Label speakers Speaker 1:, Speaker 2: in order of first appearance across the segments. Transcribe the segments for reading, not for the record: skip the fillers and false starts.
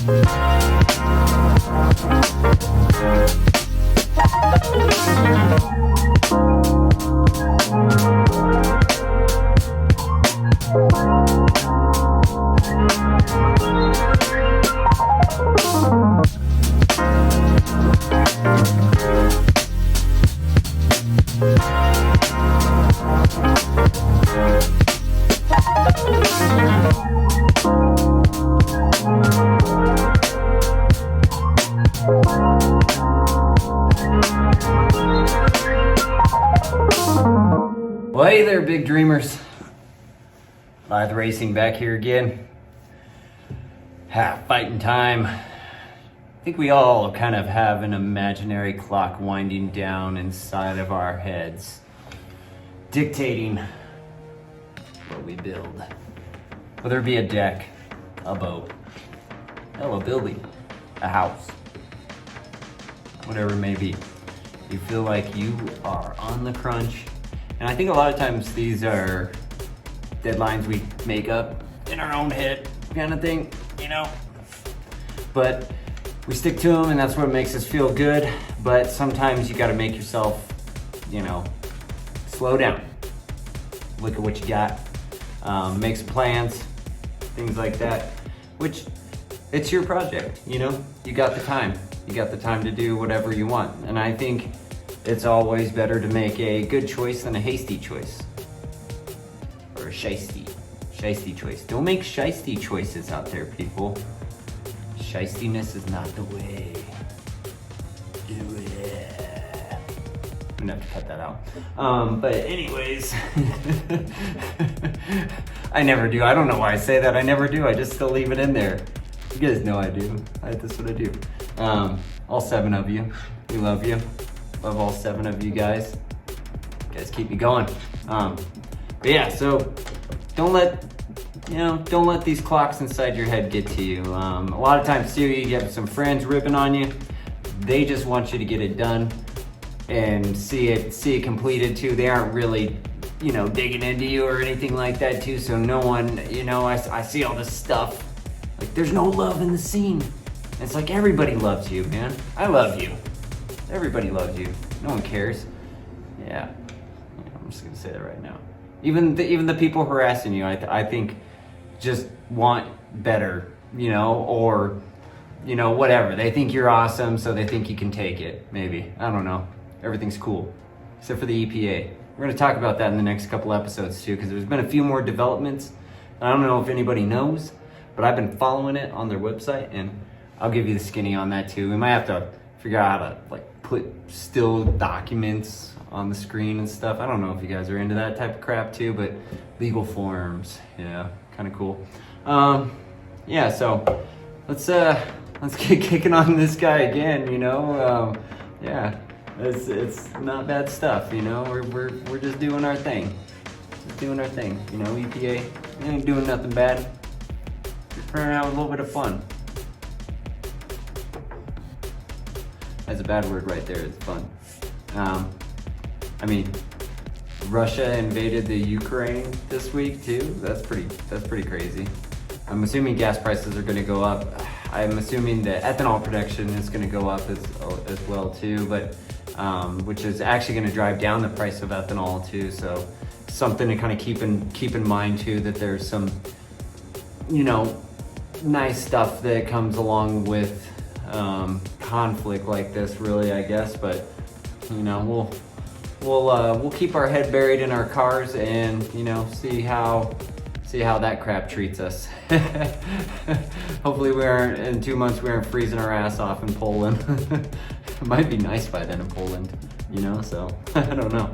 Speaker 1: Well, hey there, big dreamers. Lytheracing back here again. Fighting time. I think we all kind of have an imaginary clock winding down inside of our heads, dictating what we build. Whether it be a deck, a boat, hell, a building, a house, whatever it may be. You feel like you are on the crunch. And I think a lot of times these are deadlines we make up in our own head kind of thing, you know? But we stick to them and that's what makes us feel good. But sometimes you gotta make yourself, you know, slow down. Look at what you got, make some plans, things like that, which it's your project, you know? You got the time. You got the time to do whatever you want. And I think it's always better to make a good choice than a hasty choice. Or a shisty choice. Don't make shisty choices out there, people. Shistiness is not the way. Do it. I'm gonna have to cut that out. But anyways, I never do. I don't know why I say that. I never do. I just still leave it in there. You guys know I do. That's what I do. All 7 of you, we love you. Love all 7 of you guys. You guys keep me going. But yeah, so don't let these clocks inside your head get to you. A lot of times too, you have some friends ripping on you. They just want you to get it done and see it completed too. They aren't really, you know, digging into you or anything like that too. So no one, you know, I see all this stuff. Like there's no love in the scene. It's like everybody loves you, man. I love you. Everybody loves you. No one cares. Yeah, I'm just gonna say that right now. Even the people harassing you, I think, just want better, you know, or, you know, whatever. They think you're awesome, so they think you can take it. Maybe, I don't know. Everything's cool, except for the EPA. We're gonna talk about that in the next couple episodes too, because there's been a few more developments. I don't know if anybody knows, but I've been following it on their website, and I'll give you the skinny on that too. We might have to figure out how to like put still documents on the screen and stuff. I don't know if you guys are into that type of crap too, but legal forms, yeah, kind of cool. Yeah, so let's get kicking on this guy again. You know, yeah, it's not bad stuff. You know, we're just doing our thing, You know, EPA ain't doing nothing bad. Just trying out a little bit of fun. That's a bad word right there, it's fun. I mean, Russia invaded the Ukraine this week too. That's pretty crazy. I'm assuming gas prices are gonna go up. I'm assuming that ethanol production is gonna go up as well too, but which is actually gonna drive down the price of ethanol too. So something to kind of keep in mind too, that there's some, you know, nice stuff that comes along with conflict like this, really, I guess. But you know, we'll keep our head buried in our cars and, you know, see how that crap treats us. Hopefully in 2 months we aren't freezing our ass off in Poland. It might be nice by then in Poland, you know, so I don't know.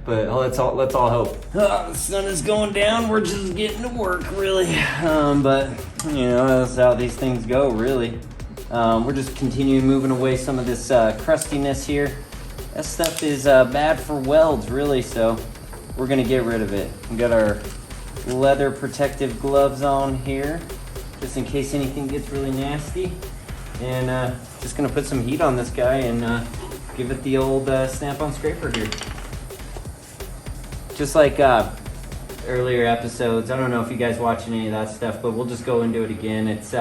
Speaker 1: But let's all hope. The sun is going down, we're just getting to work, really. But you know, that's how these things go, really. We're just continuing moving away some of this crustiness here. That stuff is bad for welds, really, so we're gonna get rid of it. We got our leather protective gloves on here, just in case anything gets really nasty. And just gonna put some heat on this guy and give it the old snap-on scraper here. Just like earlier episodes, I don't know if you guys watching any of that stuff, but we'll just go into it again. It's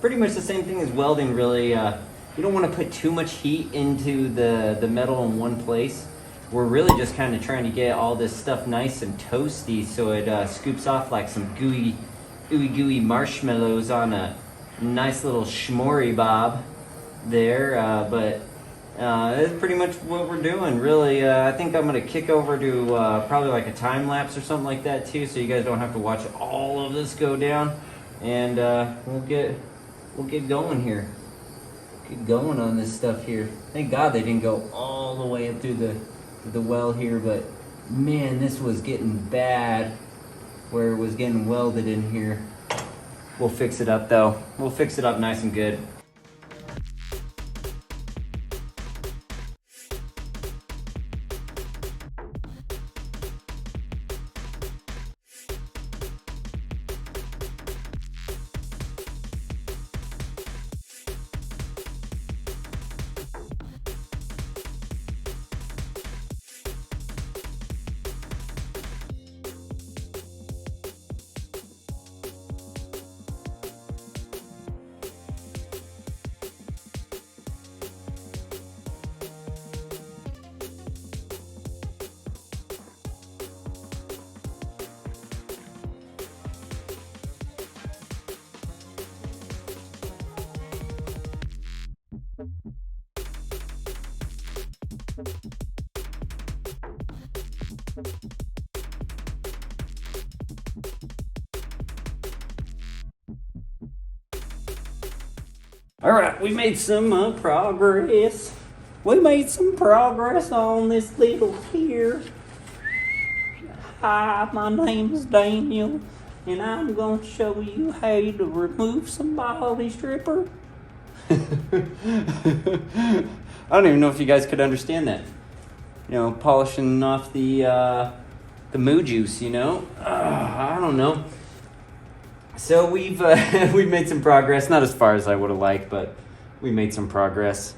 Speaker 1: pretty much the same thing as welding, really. You don't want to put too much heat into the metal in one place. We're really just kind of trying to get all this stuff nice and toasty so it scoops off like some gooey marshmallows on a nice little shmorry bob there. But that's pretty much what we're doing, really. I think I'm going to kick over to probably like a time lapse or something like that too, so you guys don't have to watch all of this go down. And we'll get going here. Get going on this stuff here. Thank God they didn't go all the way up through the well here, but man, this was getting bad where it was getting welded in here. We'll fix it up though. We'll fix it up nice and good. All right, we made some progress. We made some progress on this little pier. Hi, my name is Daniel, and I'm going to show you how to remove some body stripper. I don't even know if you guys could understand that. You know, polishing off the moo juice, you know? I don't know. So we've made some progress, not as far as I would have liked, but we made some progress.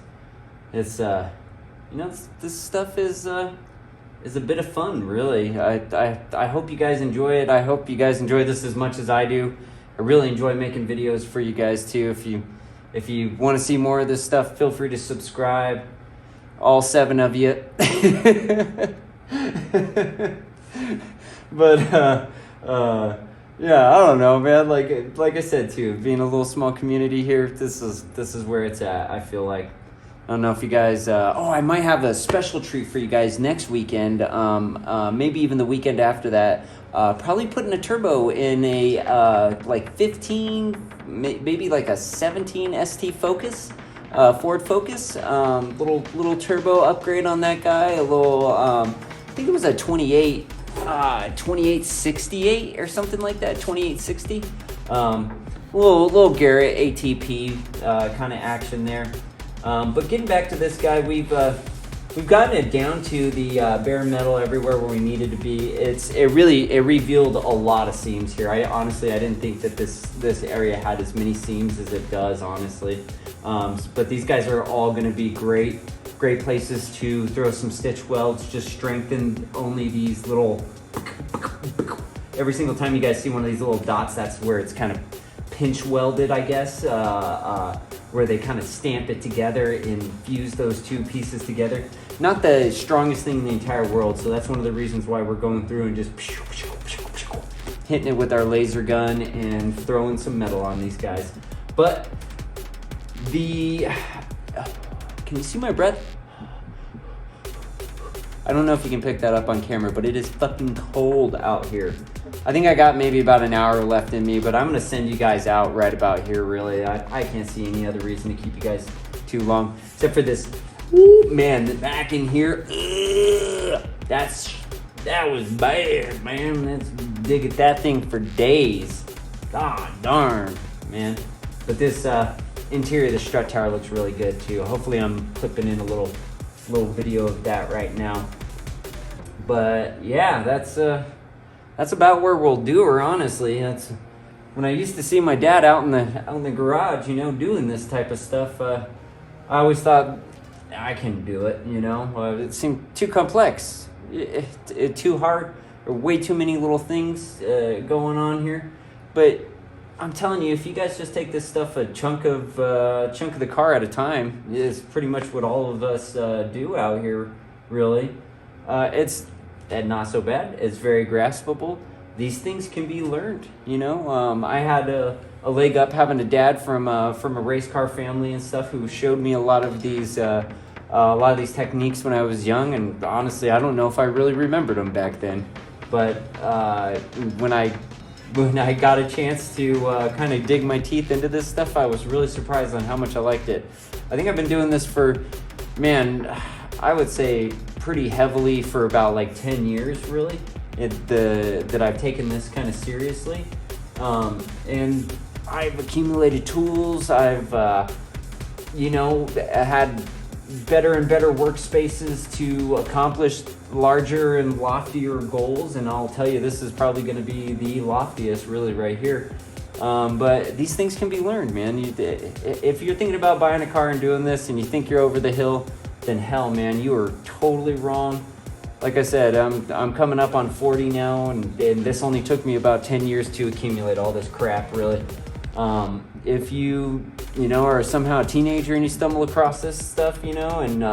Speaker 1: It's you know, this stuff is a bit of fun, really. I hope you guys enjoy it. I hope you guys enjoy this as much as I do. I really enjoy making videos for you guys too. If you want to see more of this stuff, feel free to subscribe. All 7 of you. But yeah, I don't know, man. Like I said too, being a little small community here, this is where it's at. I feel like. I don't know if you guys. I might have a special treat for you guys next weekend. Maybe even the weekend after that. Probably putting a turbo in a like 15, maybe like a 17 ST Focus, Ford Focus. Little turbo upgrade on that guy. A little. I think it was a 2868 or something like that, 2860. Little Garrett ATP kind of action there. But getting back to this guy, we've gotten it down to the bare metal everywhere where we needed to be. It revealed a lot of seams here. I didn't think that this area had as many seams as it does, honestly. But these guys are all going to be great places to throw some stitch welds. Just strengthen only these little. Every single time you guys see one of these little dots, that's where it's kind of pinch welded, I guess, where they kind of stamp it together and fuse those two pieces together. Not the strongest thing in the entire world, so that's one of the reasons why we're going through and just hitting it with our laser gun and throwing some metal on these guys. But can you see my breath? I don't know if you can pick that up on camera, but it is fucking cold out here. I think I got maybe about an hour left in me, but I'm going to send you guys out right about here, really. I can't see any other reason to keep you guys too long, except for this. Ooh, man, the back in here. That was bad, man. Let's dig at that thing for days. God darn, man. But this interior of the strut tower looks really good, too. Hopefully I'm clipping in a little video of that right now. But yeah, that's about where we'll do her, honestly. That's when I used to see my dad out in the garage, you know, doing this type of stuff. I always thought I can do it, you know. It seemed too complex, too hard, or way too many little things going on here. But
Speaker 2: I'm telling you, if you guys just take this stuff a chunk of the car at a time, is pretty much what all of us do out here. Really, it's not so bad. It's very graspable. These things can be learned. You know, I had a leg up having a dad from a race car family and stuff who showed me a lot of these techniques when I was young. And honestly, I don't know if I really remembered them back then. But when I got a chance to kind of dig my teeth into this stuff, I was really surprised on how much I liked it. I think I've been doing this for, man, I would say pretty heavily for about like 10 years, really, that I've taken this kind of seriously. And I've accumulated tools. I've, had better and better workspaces to accomplish larger and loftier goals, and I'll tell you, this is probably going to be the loftiest really right here. But these things can be learned, man. If you're thinking about buying a car and doing this and you think you're over the hill, then hell, man, you are totally wrong. Like I said, I'm coming up on 40 now, and this only took me about 10 years to accumulate all this crap, really. If you are somehow a teenager and you stumble across this stuff, and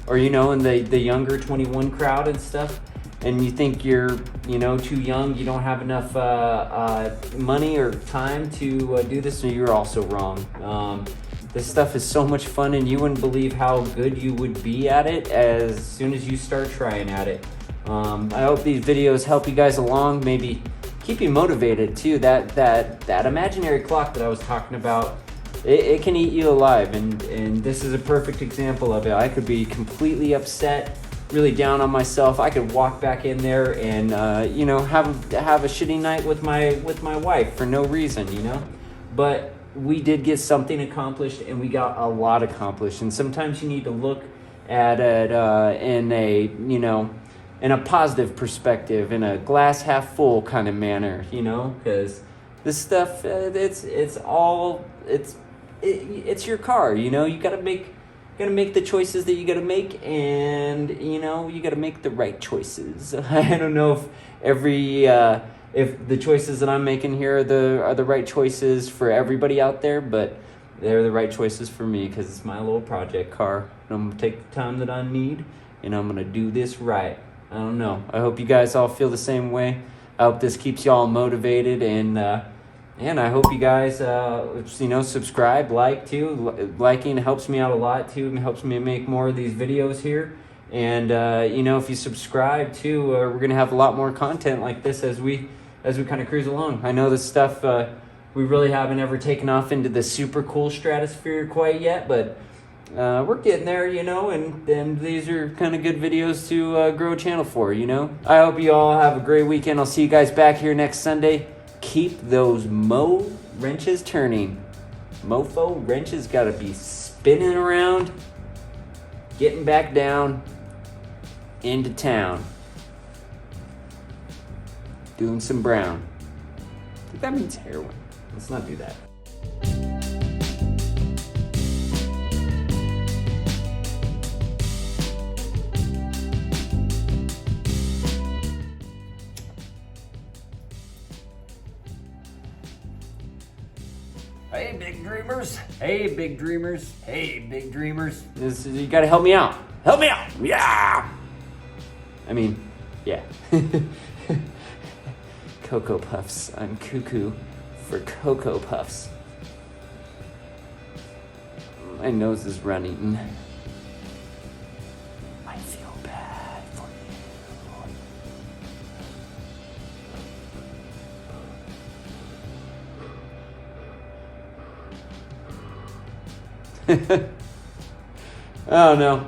Speaker 2: or in the younger 21 crowd and stuff, and you think you're too young, you don't have enough money or time to do this, so you're also wrong. This stuff is so much fun, and you wouldn't believe how good you would be at it as soon as you start trying at it. I hope these videos help you guys along, maybe keep you motivated too. That imaginary clock that I was talking about, it can eat you alive, and this is a perfect example of it. I could be completely upset, really down on myself. I could walk back in there and have a shitty night with my wife for no reason, but we did get something accomplished, and we got a lot accomplished. And sometimes you need to look at it in a positive perspective, in a glass half full kind of manner, because this stuff, it's your car, you gotta make the choices that you gotta make, and you gotta make the right choices. I don't know if the choices that I'm making here are the right choices for everybody out there, but they're the right choices for me, because it's my little project car, and I'm gonna take the time that I need, and I'm gonna do this right. I don't know. I hope you guys all feel the same way. I hope this keeps y'all motivated, and I hope you guys, subscribe, like too. Liking helps me out a lot too, and helps me make more of these videos here. And if you subscribe too, we're gonna have a lot more content like this as we kind of cruise along. I know this stuff we really haven't ever taken off into the super cool stratosphere quite yet, but we're getting there, and these are kind of good videos to grow a channel for, I hope you all have a great weekend. I'll see you guys back here next Sunday. Keep those wrenches turning. Mofo wrenches gotta be spinning around, getting back down into town, doing some brown. I think that means heroin. Let's not do that.
Speaker 1: Hey, big dreamers. Hey, big dreamers. Hey, big dreamers.
Speaker 2: You gotta help me out. Help me out. Yeah. I mean, yeah. Cocoa Puffs. I'm cuckoo for Cocoa Puffs. My nose is running. I feel bad for you. Oh no.